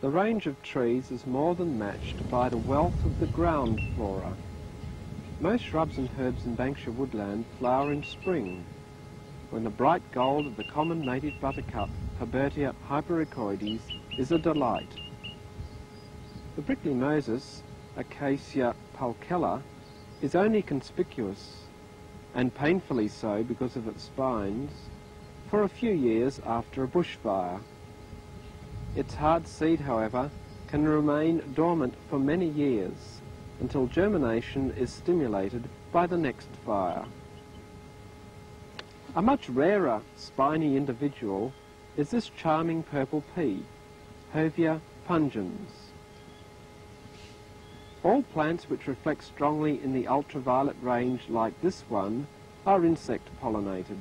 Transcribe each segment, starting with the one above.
The range of trees is more than matched by the wealth of the ground flora. Most shrubs and herbs in Banksia woodland flower in spring, when the bright gold of the common native buttercup, Herbertia hypericoides, is a delight. The prickly Moses, Acacia pulchella, is only conspicuous, and painfully so because of its spines, for a few years after a bushfire. Its hard seed, however, can remain dormant for many years, until germination is stimulated by the next fire. A much rarer spiny individual is this charming purple pea, Hovia pungens. All plants which reflect strongly in the ultraviolet range like this one are insect pollinated.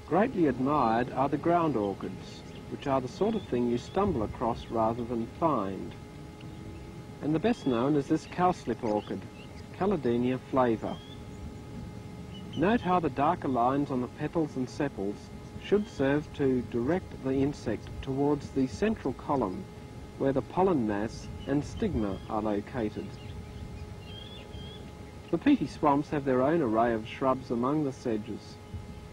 Greatly admired are the ground orchids, which are the sort of thing you stumble across rather than find. And the best known is this cowslip orchid, Caladinia flava. Note how the darker lines on the petals and sepals should serve to direct the insect towards the central column, where the pollen mass and stigma are located. The peaty swamps have their own array of shrubs among the sedges,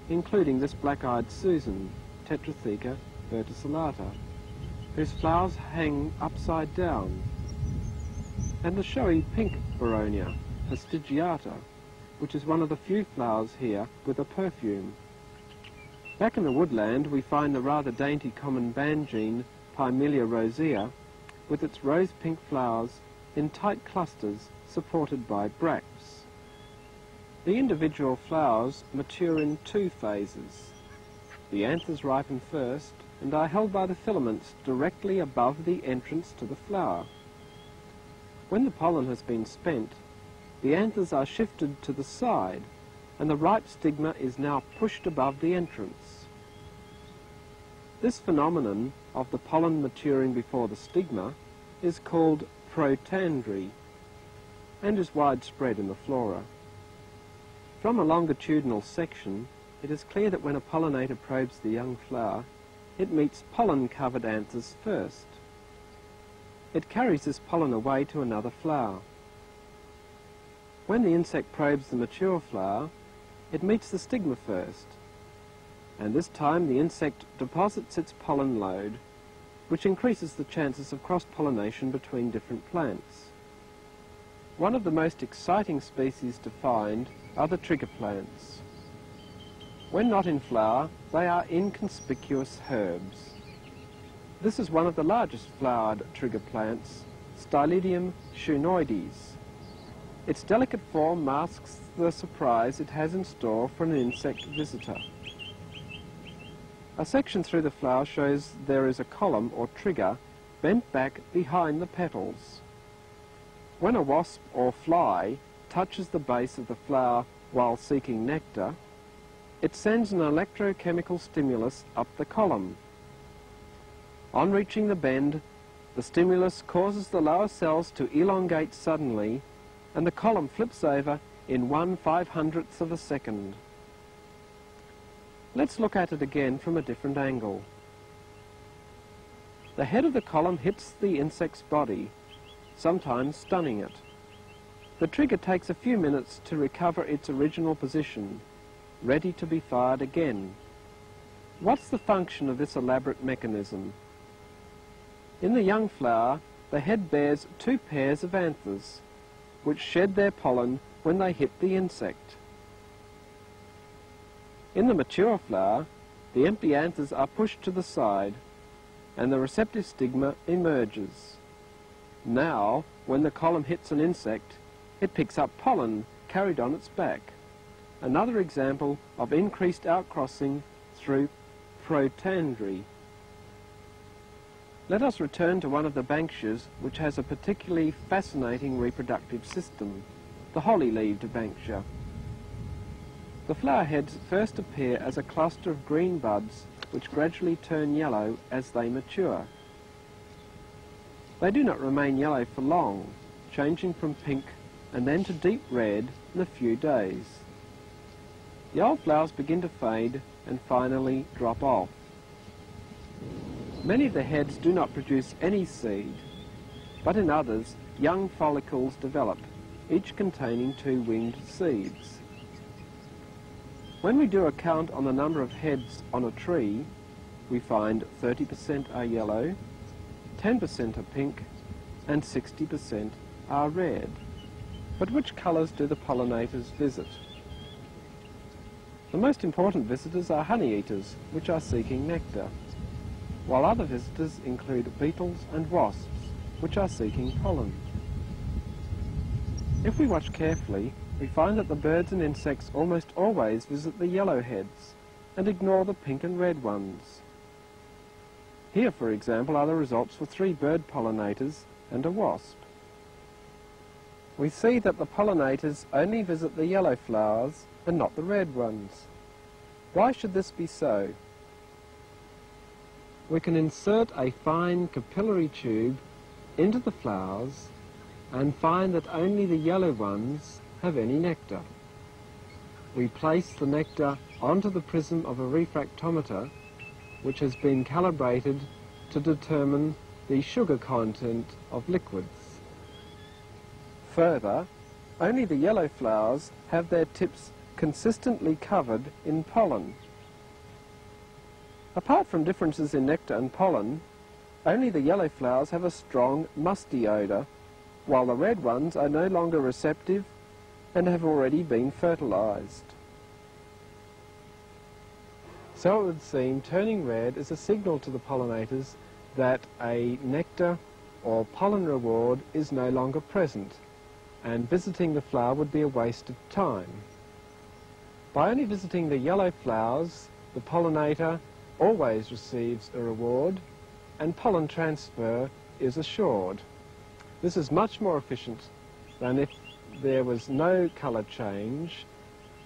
including this black-eyed Susan, Tetratheca verticillata, whose flowers hang upside down, and the showy pink Boronia, Fastigiata, which is one of the few flowers here with a perfume. Back in the woodland we find the rather dainty common bandgene, Pimelia rosea, with its rose-pink flowers in tight clusters supported by bracts. The individual flowers mature in two phases. The anthers ripen first and are held by the filaments directly above the entrance to the flower. When the pollen has been spent, the anthers are shifted to the side and the ripe stigma is now pushed above the entrance. This phenomenon of the pollen maturing before the stigma is called protandry and is widespread in the flora. From a longitudinal section, it is clear that when a pollinator probes the young flower, it meets pollen-covered anthers first. It carries this pollen away to another flower. When the insect probes the mature flower, it meets the stigma first, and this time the insect deposits its pollen load, which increases the chances of cross-pollination between different plants. One of the most exciting species to find are the trigger plants. When not in flower, they are inconspicuous herbs. This is one of the largest flowered trigger plants, Stylidium schunoides. Its delicate form masks the surprise it has in store for an insect visitor. A section through the flower shows there is a column or trigger bent back behind the petals. When a wasp or fly touches the base of the flower while seeking nectar, it sends an electrochemical stimulus up the column. On reaching the bend, the stimulus causes the lower cells to elongate suddenly, and the column flips over in 1/500th of a second. Let's look at it again from a different angle. The head of the column hits the insect's body, sometimes stunning it. The trigger takes a few minutes to recover its original position, ready to be fired again. What's the function of this elaborate mechanism? In the young flower, the head bears two pairs of anthers, which shed their pollen when they hit the insect. In the mature flower, the empty anthers are pushed to the side, and the receptive stigma emerges. Now, when the column hits an insect, it picks up pollen carried on its back. Another example of increased outcrossing through protandry. Let us return to one of the Banksias which has a particularly fascinating reproductive system, the holly-leaved Banksia. The flower heads first appear as a cluster of green buds which gradually turn yellow as they mature. They do not remain yellow for long, changing from pink and then to deep red in a few days. The old flowers begin to fade and finally drop off. Many of the heads do not produce any seed, but in others, young follicles develop, each containing 2 winged seeds. When we do a count on the number of heads on a tree, we find 30% are yellow, 10% are pink, and 60% are red. But which colours do the pollinators visit? The most important visitors are honey-eaters, which are seeking nectar, while other visitors include beetles and wasps, which are seeking pollen. If we watch carefully, we find that the birds and insects almost always visit the yellow heads and ignore the pink and red ones. Here, for example, are the results for 3 bird pollinators and a wasp. We see that the pollinators only visit the yellow flowers and not the red ones. Why should this be so? We can insert a fine capillary tube into the flowers and find that only the yellow ones have any nectar. We place the nectar onto the prism of a refractometer, which has been calibrated to determine the sugar content of liquids. Further, only the yellow flowers have their tips consistently covered in pollen. Apart from differences in nectar and pollen, only the yellow flowers have a strong, musty odour, while the red ones are no longer receptive and have already been fertilised. So it would seem turning red is a signal to the pollinators that a nectar or pollen reward is no longer present, and visiting the flower would be a waste of time. By only visiting the yellow flowers, the pollinator always receives a reward, and pollen transfer is assured. This is much more efficient than if there was no colour change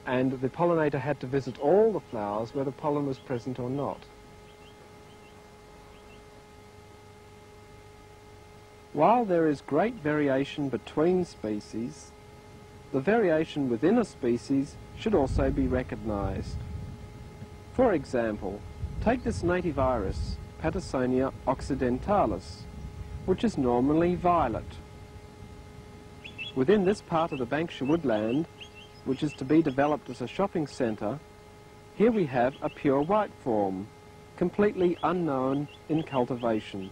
and the pollinator had to visit all the flowers whether pollen was present or not. While there is great variation between species, the variation within a species should also be recognised. For example, take this native iris, Pattersonia occidentalis, which is normally violet. Within this part of the Banksia woodland, which is to be developed as a shopping centre, here we have a pure white form, completely unknown in cultivation.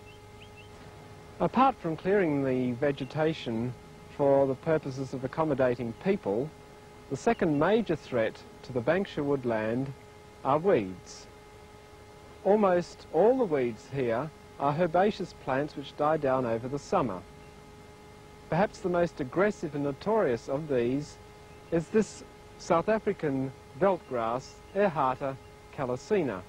Apart from clearing the vegetation for the purposes of accommodating people, the second major threat to the Banksia woodland are weeds. Almost all the weeds here are herbaceous plants which die down over the summer. Perhaps the most aggressive and notorious of these is this South African veldtgrass, Ehrhata calycina.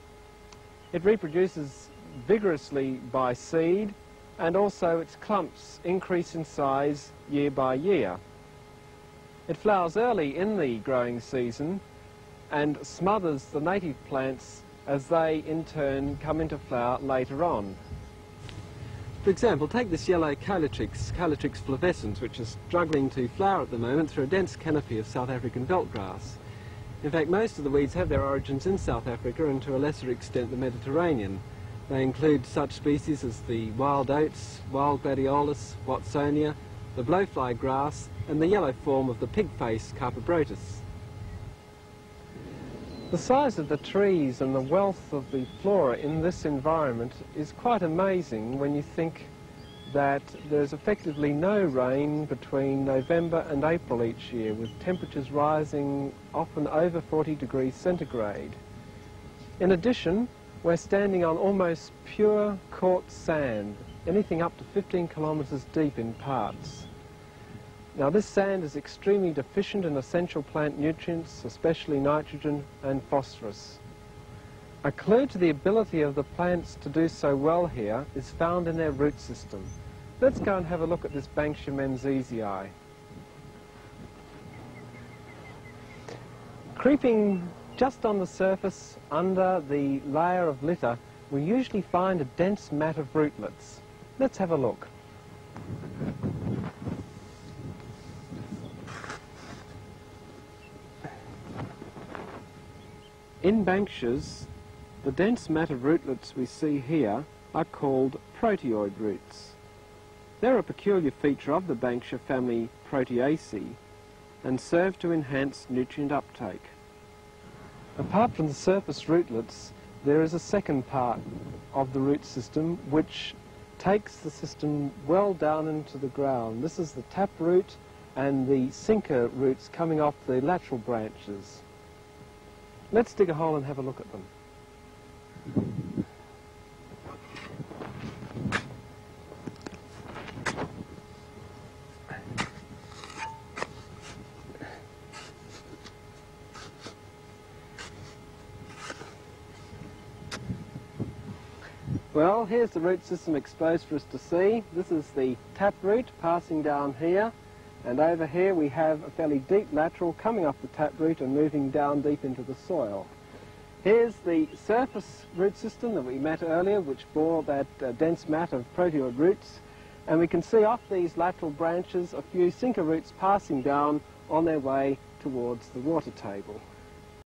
It reproduces vigorously by seed, and also its clumps increase in size year by year. It flowers early in the growing season and smothers the native plants as they in turn come into flower later on. For example, take this yellow Calytrix flavescens, which is struggling to flower at the moment through a dense canopy of South African veldtgrass. In fact, most of the weeds have their origins in South Africa and to a lesser extent the Mediterranean. They include such species as the wild oats, wild gladiolus, watsonia, the blowfly grass, and the yellow form of the pig-face Carpobrotus. The size of the trees and the wealth of the flora in this environment is quite amazing when you think that there's effectively no rain between November and April each year, with temperatures rising often over 40 degrees centigrade. In addition, we're standing on almost pure quartz sand, anything up to 15 kilometres deep in parts. Now, this sand is extremely deficient in essential plant nutrients, especially nitrogen and phosphorus. A clue to the ability of the plants to do so well here is found in their root system. Let's go and have a look at this Banksia menziesii. Creeping just on the surface under the layer of litter, we usually find a dense mat of rootlets. Let's have a look. In Banksias, the dense mat of rootlets we see here are called proteoid roots. They're a peculiar feature of the Banksia family Proteaceae and serve to enhance nutrient uptake. Apart from the surface rootlets, there is a second part of the root system which takes the system well down into the ground. This is the taproot and the sinker roots coming off the lateral branches. Let's dig a hole and have a look at them. Well, here's the root system exposed for us to see. This is the taproot passing down here, and over here we have a fairly deep lateral coming off the taproot and moving down deep into the soil. Here's the surface root system that we met earlier, which bore that dense mat of proteoid roots, and we can see off these lateral branches a few sinker roots passing down on their way towards the water table.